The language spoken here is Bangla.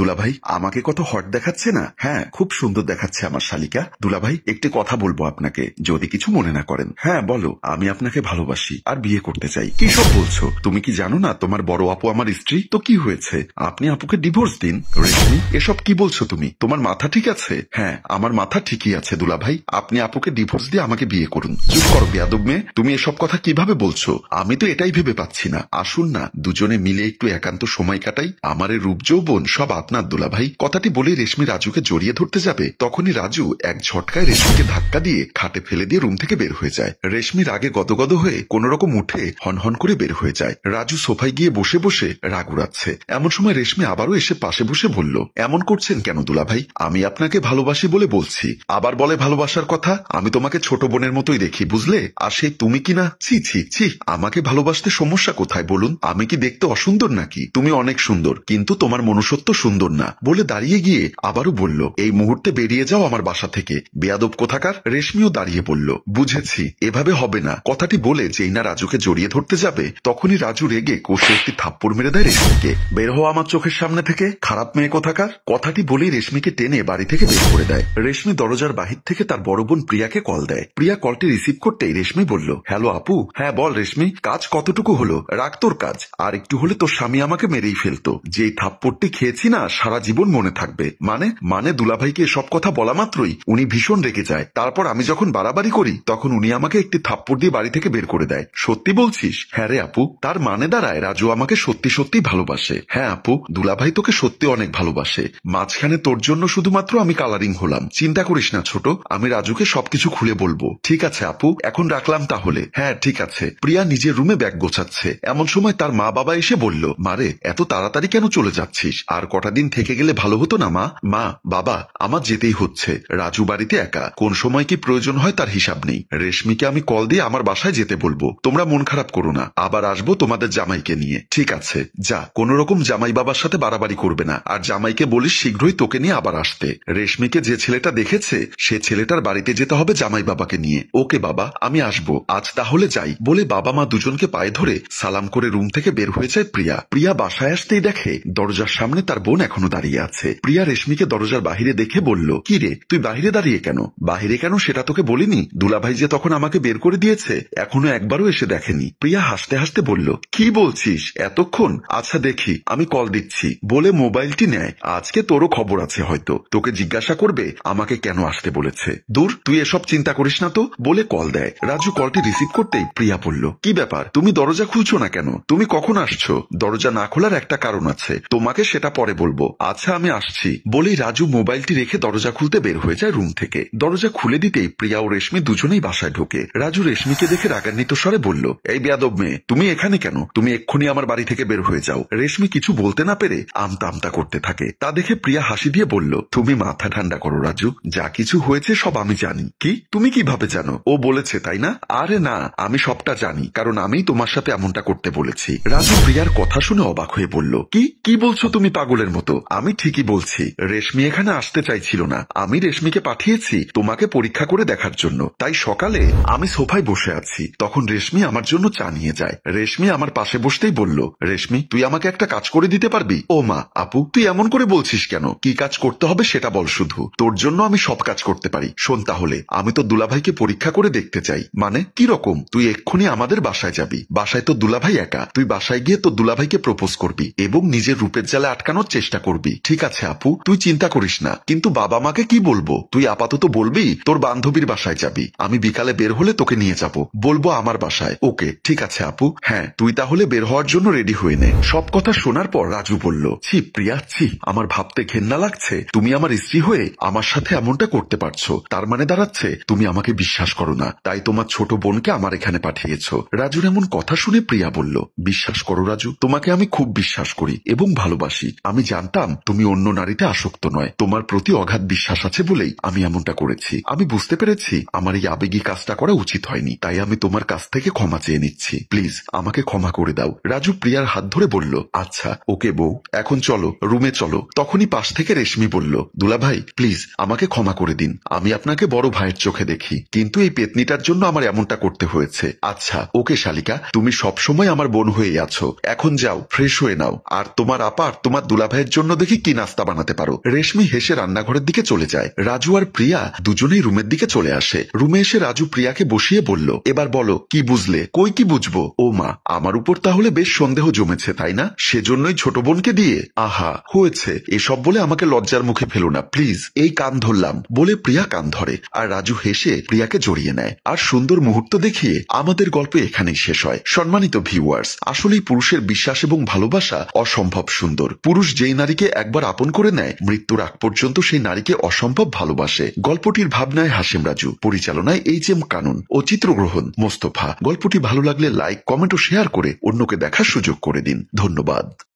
দুলাভাই আমাকে কত হট দেখাচ্ছে না? হ্যাঁ, খুব সুন্দর দেখাচ্ছে আমার শালিকা। দুলাভাই একটি কথা বলবো আপনাকে, যদি কিছু মনে না করেন। হ্যাঁ বলো। আমি আপনাকে ভালোবাসি আর বিয়ে করতে চাই। কি সব বলছো? তুমি কি জানো না তোমার বড় আপু আমার স্ত্রী? তো কি হয়েছে? আপনি আপুকে ডিভোর্স দিন। রেশমি, এসব কি বলছো তুমি? তোমার মাথা ঠিক আছে? হ্যাঁ, আমার মাথা ঠিকই আছে দুলাভাই। আপনি আপুকে ডিভোর্স দিয়ে আমাকে বিয়ে করুন। চুপ করো বেয়াদব মেয়ে, তুমি এসব কথা কিভাবে বলছো? আমি তো এটাই ভেবে পাচ্ছি না। আসুন না দুজনে মিলে একটু একান্ত সময় কাটাই। আমার এই রূপ যৌবন সব আপনার দুলাভাই। কথাটি বলেই রেশমি রাজুকে জড়িয়ে ধরতে যাবে, তখনই রাজু এক ঝটকায় রেশমিকে ধাক্কা দিয়ে খাটে ফেলে দিয়ে রুম থেকে বের হয়ে যায়। রেশমি রাগে গদগদ হয়ে কোন রকম উঠে হনহন করে বের হয়ে যায়। রাজু সোফায় গিয়ে বসে বসে রাগ উড়াচ্ছে। এমন সময় রেশমি আবারও এসে পাশে বসে বলল, এমন করছেন কেন দুলাভাই? আমি আপনাকে ভালোবাসি বলে বলছি, আবার বলে ভালোবাসার কথা। আমি তোমাকে ছোট বোনের মতোই দেখি, বুঝলে? আর সেই তুমি কিনা, ছি ছি ছি। আমাকে ভালোবাসতে সমস্যা কোথায় বলুন? আমি কি দেখতে অসুন্দর নাকি? তুমি অনেক সুন্দর, কিন্তু তোমার মনুষ্যত্ব সুন্দর না। বলে দাঁড়িয়ে গিয়ে আবারও বলল, এই মুহূর্তে বেরিয়ে যাও আমার বাসা থেকে, বেয়াদব কোথাকার। রেশমিও দাঁড়িয়ে বলল, বুঝেছি, এভাবে হবে না। কথাটি বলে যেই না রাজুকে জড়িয়ে ধরতে যাবে, তখনই রাজু রেগে কষে একটি থাপ্পড় মেরে দেয় রেশমিকে। বের হও আমার চোখের সামনে থেকে, খারাপ মেয়ে কোথাকার। কথাটি বলেই রেশমিকে টেনে বাড়ি থেকে বের করে দেয়। রেশমি দরজার বাহির থেকে তার বড় বোন প্রিয়াকে কল দেয়। প্রিয়া কলটি রিসিভ করতেই রেশমি বলল, হ্যালো আপু। হ্যাঁ বল রেশমি, কাজ কতটুকু হলো? রাখ তোর কাজ, আর একটু হলে তোর স্বামী আমাকে মেরেই ফেলতো। যেই থাপ্পড়টি খেয়েছি না, সারা জীবন মনে থাকবে। মানে দুলাভাইকে সব কথা বলা মাত্রই উনি ভীষণ রেগে যায়। তারপর আমি যখন বাড়াবাড়ি করি, তখন উনি আমাকে একটি থাপ্পড় দিয়ে বাড়ি থেকে বের করে দেয়। সত্যি বলছিস? হ্যাঁ রে আপু। তার মানে দাঁড়ায় রাজু আমাকে সত্যি সত্যি ভালোবাসে। হ্যাঁ আপু, দুলাভাই তোকে সত্যি অনেক ভালোবাসে। মাঝখানে তোর জন্য শুধুমাত্র আমি কালারিং হলাম। চিন্তা করিস না ছোট, আমি রাজুকে সবকিছু খুলে বলবো। ঠিক আছে আপু, এখন রাখলাম তাহলে। হ্যাঁ ঠিক আছে। প্রিয়া নিজের রুমে ব্যাগ গোছাচ্ছে। এমন সময় তার মা বাবা এসে বলল, মারে এত তাড়াতাড়ি কেন চলে যাচ্ছিস? আর কটা দিন থেকে গেলে ভালো হতো না মা? মা বাবা, আমার যেতেই হচ্ছে। রাজু বাড়িতে একা, কোন সময় কি প্রয়োজন হয় তার হিসাব নেই। রেশমিকে আমি কল দিয়ে আমার বাসায় যেতে বলবো। তোমরা মন খারাপ করো না, আবার আসবো তোমাদের জামাইকে নিয়ে। ঠিক আছে যা, কোন রকম জামাই বাবার সাথে বাড়াবাড়ি করবে না। আর জামাইকে বলিস শীঘ্রই তোকে নিয়ে আবার আসতে। রেশমিকে যে ছেলেটা দেখেছে, সে ছেলেটার বাড়িতে যেতে হবে জামাই বাবাকে নিয়ে। ওকে বাবা, আমি আসবো। আজ তাহলে যাই। বলে বাবা মা দুজনকে পায়ে ধরে সালাম করে রুম থেকে বের হয়ে যায় প্রিয়া। প্রিয়া বাসায় আসতেই দেখে দরজার সামনে তার বোন এখনো দাঁড়িয়ে আছে। প্রিয়া রেশমিকে দরজার বাহিরে দেখে বলল, কি রে তুই বাহিরে দাঁড়িয়ে কেন? বাহিরে কেন সেটা তোকে বলিনি? দুলাভাই যে তখন আমাকে বের করে দিয়েছে, এখনো একবারও এসে দেখেনি। প্রিয়া হাসতে হাসতে বলল, কি বলছিস এতক্ষণ? আচ্ছা দেখি, আমি কল দিচ্ছি। বলে মোবাইলটি নেয়। আজকে তোরও খবর আছে হয়তো, তোকে জিজ্ঞাসা করবে আমাকে কেন আসতে বলেছে। দূর, তুই এসব চিন্তা করিস না তো। বলে কল দেয়। রাজু কলটি রিসিভ করতেই প্রিয়া বলল, কি ব্যাপার, তুমি দরজা খুলছো না কেন? তুমি কখন আসছো? দরজা না খোলার একটা কারণ আছে, তোমাকে সেটা পরে বলবো। আচ্ছা আমি আসছি। বলেই রাজু মোবাইলটি রেখে দরজা খুলতে বের হয়ে যায় রুম থেকে। দরজা খুলে দিতেই প্রিয়া ও রেশমি দুজনেই বাসায় ঢোকে। রাজু রেশমিকে দেখে রাগান্বিত স্বরে বলল, এই বেয়াদব মেয়ে, তুমি এখানে কেন? তুমি এক্ষুনি আমার বাড়ি থেকে বের হয়ে যাও। রেশমি কিছু বলতে না পেরে আমতা আমতা করতে থাকে। তা দেখে প্রিয়া হাসি দিয়ে বলল, তুমি মাথা ঠান্ডা করো রাজু, যা কিছু হয়েছে সব আমি জানি। কি, তুমি কিভাবে জানো? ও বলেছে তাই না? আরে না, আমি সবটা জানি, কারণ আমি তোমার সাথে এমনটা করতে বলেছি। রাজু প্রিয়ার কথা শুনে অবাক হয়ে বলল, কি বলছো তুমি পাগলের মতো? আমি ঠিকই বলছি, রেশমি এখানে আসতে চাইছিল না। আমি রেশমিকে পাঠিয়েছি তোমাকে পরীক্ষা করে দেখার জন্য। তাই সকালে আমি সোফায় বসে আছি, তখন রেশমি আমার জন্য চা নিয়ে যায়। রেশমি আমার পাশে বসতেই বলল, রেশমি তুই আমাকে একটা কাজ করে দিতে পারবি? ও মা, আপু তুই এমন করে বলছিস কেন? কি কাজ করতে হবে সেটা বল শুধু। তোর জন্য আমি সব কাজ করতে পারি। শোন তাহলে, আমি তো দুলাভাইকে পরীক্ষা করে দেখতে চাই। মানে কি রকম? তুই এক্ষুনি আমাদের বাসায় যাবি। বাসায় তো দুলাভাই একা, তুই বাসায় গিয়ে তো দুলাভাইকে প্রপোজ করবি এবং নিজের রূপের জালে আটকানোর চেষ্টা করবি। ঠিক আছে আপু, তুই চিন্তা করিস না। কিন্তু বাবা মাকে কি বলবো? তুই আপাতত বলবি তোর বান্ধবীর বাসায় যাবি, আমি বিকালে বের হলে তোকে নিয়ে যাব। বলবো আমার বাসায়। ওকে ঠিক আছে আপু। হ্যাঁ তুই তাহলে বের হওয়ার জন্য রেডি হয়ে নে। সব কথা শোনার পর রাজু বলল, ছি প্রিয়া ছি, আমার ভাবতে ঘেন্না লাগছে। তুমি আমার স্ত্রী হয়ে আমার সাথে এমনটা করতে পারছো, তার মানে দাঁড়াচ্ছে তুমি আমাকে বিশ্বাস করো না, তাই তোমার ছোট বোনকে আমার এখানে পাঠিয়েছো। রাজুর এমন কথা শুনে প্রিয়া বলল, বিশ্বাস করো রাজু, তোমাকে আমি খুব বিশ্বাস করি এবং ভালোবাসি। আমি জানতাম তুমি অন্য নারীতে আসক্ত নয়, তোমার প্রতি অগাধ বিশ্বাস আছে বলেই আমি এমনটা করেছি। আমি বুঝতে পেরেছি আমার এই আবেগী কাজটা করা উচিত হয়নি, তাই আমি তোমার কাছ থেকে ক্ষমা চেয়ে নিচ্ছি। প্লিজ আমাকে ক্ষমা করে দাও। রাজু প্রিয়ার হাত ধরে বলল, আচ্ছা ওকে বউ, এখন চলো রুমে চলো। তখনই পাশ থেকে রেশমি বলল, দুলাভাই প্লিজ আমাকে ক্ষমা করে দিন, আমি আপনাকে বড় ভাইয়ের চোখে দেখি, কিন্তু এই পেতনিটার জন্য আমার এমনটা করতে হয়েছে। আচ্ছা ওকে শালিকা, তুমি সবসময় আমার বোন হয়ে আছো, এখন যাও ফ্রেশ হয়ে নাও, আর তোমার আপা আর তোমার দুলাভাইয়ের জন্য দেখি কি নাস্তা বানাতে পারো। রেশমি হেসে রান্নাঘরের দিকে চলে যায়। রাজু আর প্রিয়া দুজনেই রুমের দিকে চলে আসে। রুমে এসে রাজু প্রিয়াকে বসিয়ে বলল, এবার বলো কি বুঝলে? কই কি বুঝবো? ও মা, আমার উপর তাহলে বেশ সন্দেহ জমেছে তাই না? সেজন্যই ছোট বোনকে দিয়ে? আহা হয়েছে, এসব বলে আমাকে লজ্জার মুখে ফেলো না প্লিজ। এই কান ধরলাম বলে প্রিয়া কান ধরে আর রাজু হেসে প্রিয়াকে জড়িয়ে নেয়। আর সুন্দর মুহূর্ত দেখিয়ে আমাদের গল্প এখানেই শেষ হয়। সম্মানিত ভিউয়ার্স, আসলেই পুরুষের বিশ্বাস এবং ভালোবাসা অসম্ভব সুন্দর। পুরুষ যেই নারীকে একবার আপন করে নেয়, মৃত্যুর আগ পর্যন্ত সেই নারীকে অসম্ভব ভালোবাসে। গল্পটির ভাবনায় হাশেম রাজু, পরিচালনায় এইচ.এম. কানুন ও চিত্রগ্রহণ মোস্তফা। গল্পটি ভালো লাগলে লাইক, কমেন্ট ও শেয়ার করে অন্যকে দেখার সুযোগ করে দিন। ধন্যবাদ।